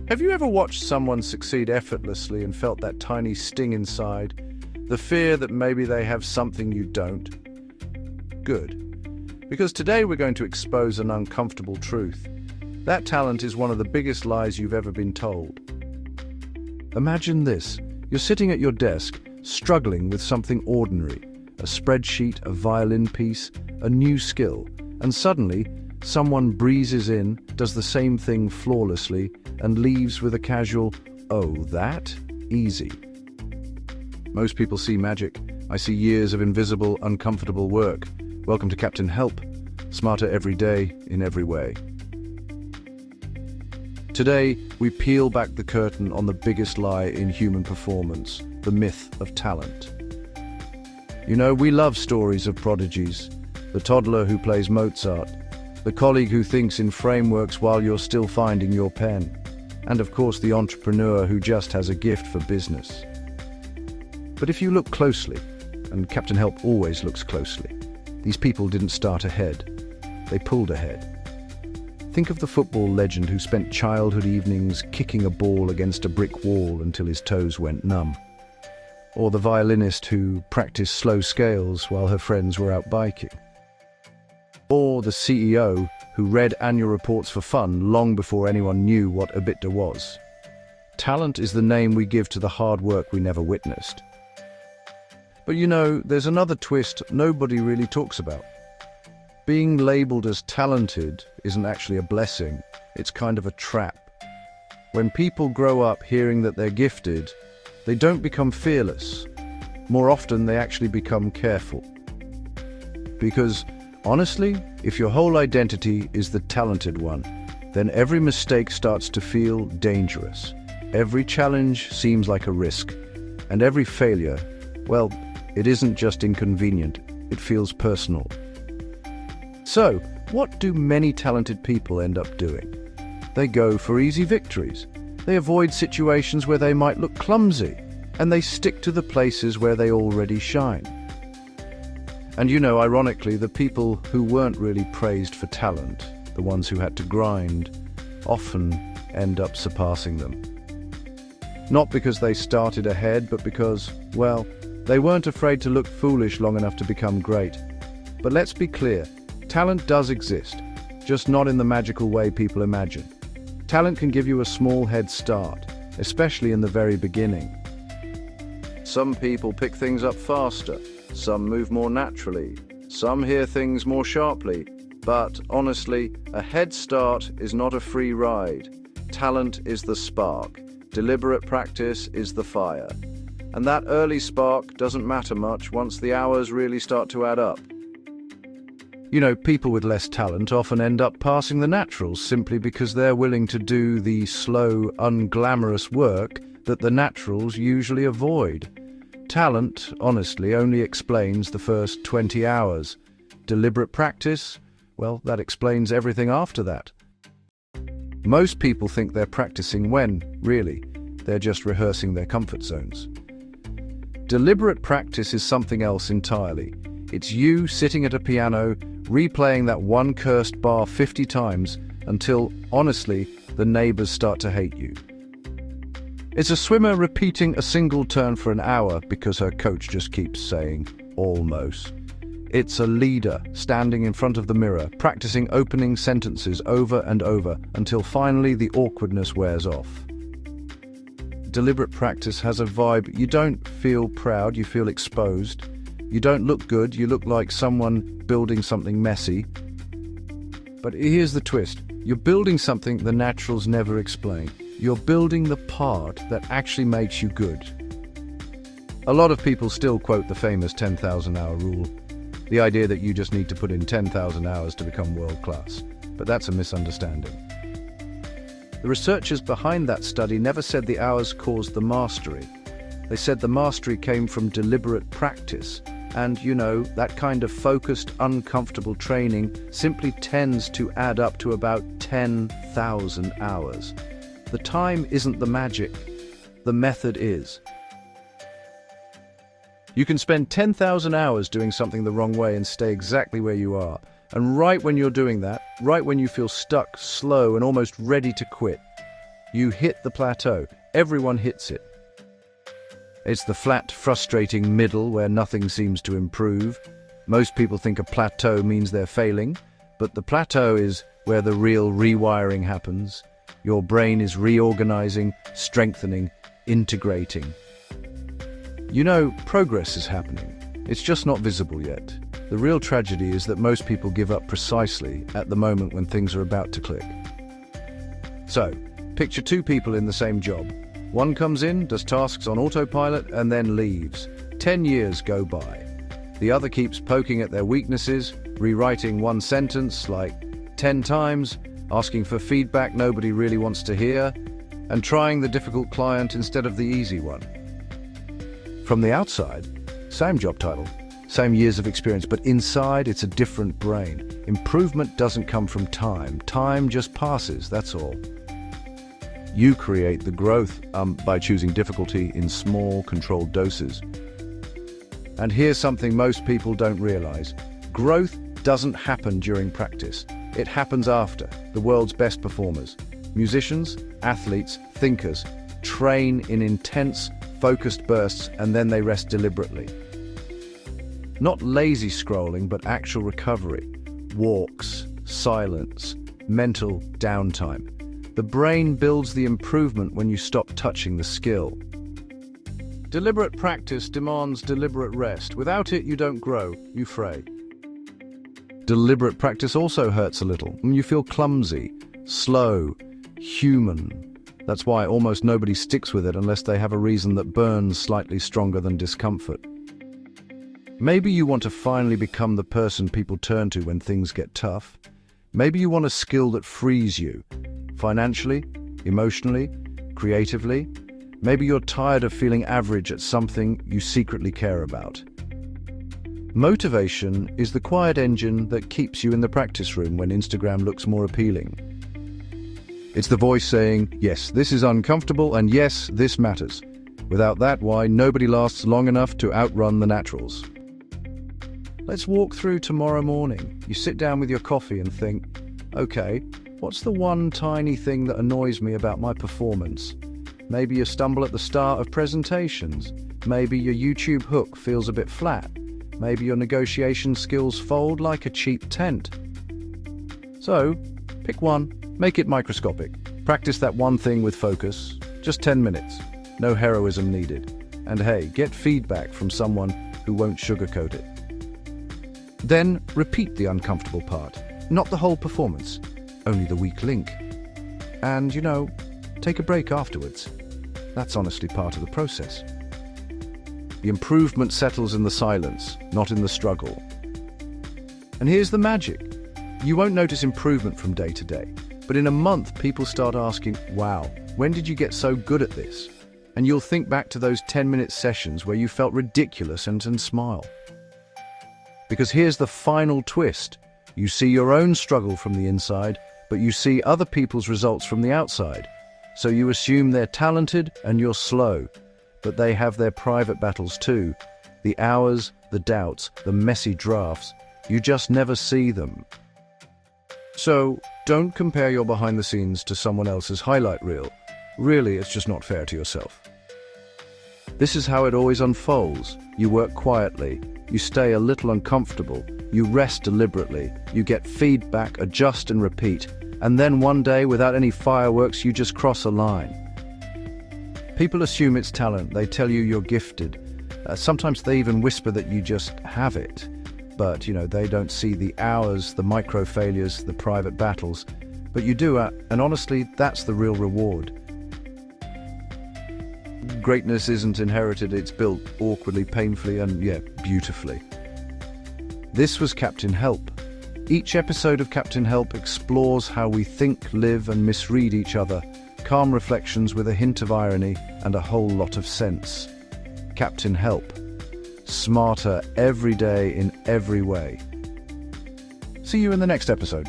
Have you ever watched someone succeed effortlessly and felt that tiny sting inside? The fear that maybe they have something you don't? Good. Because today we're going to expose an uncomfortable truth. That talent is one of the biggest lies you've ever been told. Imagine this. You're sitting at your desk, struggling with something ordinary. A spreadsheet, a violin piece, a new skill. And suddenly, someone breezes in, does the same thing flawlessly, and leaves with a casual, "Oh, that? Easy." Most people see magic. I see years of invisible, uncomfortable work. Welcome to Captain Help. Smarter every day, in every way. Today, we peel back the curtain on the biggest lie in human performance, the myth of talent. You know, we love stories of prodigies. The toddler who plays Mozart, the colleague who thinks in frameworks while you're still finding your pen, and of course the entrepreneur who just has a gift for business. But if you look closely, and Captain Help always looks closely, these people didn't start ahead, they pulled ahead. Think of the football legend who spent childhood evenings kicking a ball against a brick wall until his toes went numb. Or the violinist who practiced slow scales while her friends were out biking. Or the CEO who read annual reports for fun long before anyone knew what EBITDA was. Talent is the name we give to the hard work we never witnessed. But you know, there's another twist nobody really talks about. Being labeled as talented isn't actually a blessing, it's kind of a trap. When people grow up hearing that they're gifted, they don't become fearless. More often, they actually become careful. Because, honestly, if your whole identity is the talented one, then every mistake starts to feel dangerous. Every challenge seems like a risk. And every failure, well, it isn't just inconvenient, it feels personal. So, what do many talented people end up doing? They go for easy victories. They avoid situations where they might look clumsy, and they stick to the places where they already shine. And you know, ironically, the people who weren't really praised for talent, the ones who had to grind, often end up surpassing them. Not because they started ahead, but because, well, they weren't afraid to look foolish long enough to become great. But let's be clear, talent does exist, just not in the magical way people imagine. Talent can give you a small head start, especially in the very beginning. Some people pick things up faster, some move more naturally, some hear things more sharply, but honestly, a head start is not a free ride. Talent is the spark, deliberate practice is the fire. And that early spark doesn't matter much once the hours really start to add up. You know, people with less talent often end up passing the naturals simply because they're willing to do the slow, unglamorous work that the naturals usually avoid. Talent, honestly, only explains the first 20 hours. Deliberate practice, well, that explains everything after that. Most people think they're practicing when, really, they're just rehearsing their comfort zones. Deliberate practice is something else entirely. It's you sitting at a piano, replaying that one cursed bar 50 times until, honestly, the neighbors start to hate you. It's a swimmer repeating a single turn for an hour because her coach just keeps saying, almost. It's a leader standing in front of the mirror, practicing opening sentences over and over until finally the awkwardness wears off. Deliberate practice has a vibe. You don't feel proud, you feel exposed. You don't look good, you look like someone building something messy. But here's the twist. You're building something the naturals never explain. You're building the part that actually makes you good. A lot of people still quote the famous 10,000 hour rule. The idea that you just need to put in 10,000 hours to become world class. But that's a misunderstanding. The researchers behind that study never said the hours caused the mastery. They said the mastery came from deliberate practice. And, you know, that kind of focused, uncomfortable training simply tends to add up to about 10,000 hours. The time isn't the magic, the method is. You can spend 10,000 hours doing something the wrong way and stay exactly where you are. And right when you're doing that, right when you feel stuck, slow, and almost ready to quit, You hit the plateau. Everyone hits it. It's the flat, frustrating middle where nothing seems to improve. Most people think a plateau means they're failing, but the plateau is where the real rewiring happens. Your brain is reorganizing, strengthening, integrating. You know, progress is happening. It's just not visible yet. The real tragedy is that most people give up precisely at the moment when things are about to click. So, picture two people in the same job. One comes in, does tasks on autopilot, and then leaves. 10 years go by. The other keeps poking at their weaknesses, rewriting one sentence like 10 times, asking for feedback nobody really wants to hear, and trying the difficult client instead of the easy one. From the outside, same job title, same years of experience, but inside it's a different brain. Improvement doesn't come from time. Time just passes, that's all. You create the growth by choosing difficulty in small, controlled doses. And here's something most people don't realize. Growth doesn't happen during practice. It happens after. The world's best performers, musicians, athletes, thinkers, train in intense, focused bursts and then they rest deliberately. Not lazy scrolling, but actual recovery. Walks, silence, mental downtime. The brain builds the improvement when you stop touching the skill. Deliberate practice demands deliberate rest. Without it, you don't grow, you fray. Deliberate practice also hurts a little. You feel clumsy, slow, human. That's why almost nobody sticks with it unless they have a reason that burns slightly stronger than discomfort. Maybe you want to finally become the person people turn to when things get tough. Maybe you want a skill that frees you, financially, emotionally, creatively. Maybe you're tired of feeling average at something you secretly care about. Motivation is the quiet engine that keeps you in the practice room when Instagram looks more appealing. It's the voice saying, yes, this is uncomfortable, and yes, this matters. Without that, why, nobody lasts long enough to outrun the naturals. Let's walk through tomorrow morning. You sit down with your coffee and think, okay, what's the one tiny thing that annoys me about my performance? Maybe you stumble at the start of presentations. Maybe your YouTube hook feels a bit flat. Maybe your negotiation skills fold like a cheap tent. So, pick one, make it microscopic. Practice that one thing with focus. Just 10 minutes. No heroism needed. And hey, get feedback from someone who won't sugarcoat it. Then, repeat the uncomfortable part. Not the whole performance, only the weak link. And, take a break afterwards. That's honestly part of the process. The improvement settles in the silence, not in the struggle. And here's the magic. You won't notice improvement from day to day, but in a month people start asking, wow, when did you get so good at this? And you'll think back to those 10-minute sessions where you felt ridiculous and smile. Because here's the final twist. You see your own struggle from the inside, but you see other people's results from the outside. So you assume they're talented and you're slow, but they have their private battles too. The hours, the doubts, the messy drafts. You just never see them. So don't compare your behind the scenes to someone else's highlight reel. Really, it's just not fair to yourself. This is how it always unfolds. You work quietly. You stay a little uncomfortable. You rest deliberately. You get feedback, adjust and repeat. And then one day, without any fireworks, you just cross a line. People assume it's talent. They tell you you're gifted. Sometimes they even whisper that you just have it. But, they don't see the hours, the micro failures, the private battles. But you do, and honestly, that's the real reward. Greatness isn't inherited, it's built awkwardly, painfully, and, beautifully. This was Captain Help. Each episode of Captain Help explores how we think, live, and misread each other. Calm reflections with a hint of irony and a whole lot of sense. Captain Help. Smarter every day in every way. See you in the next episode.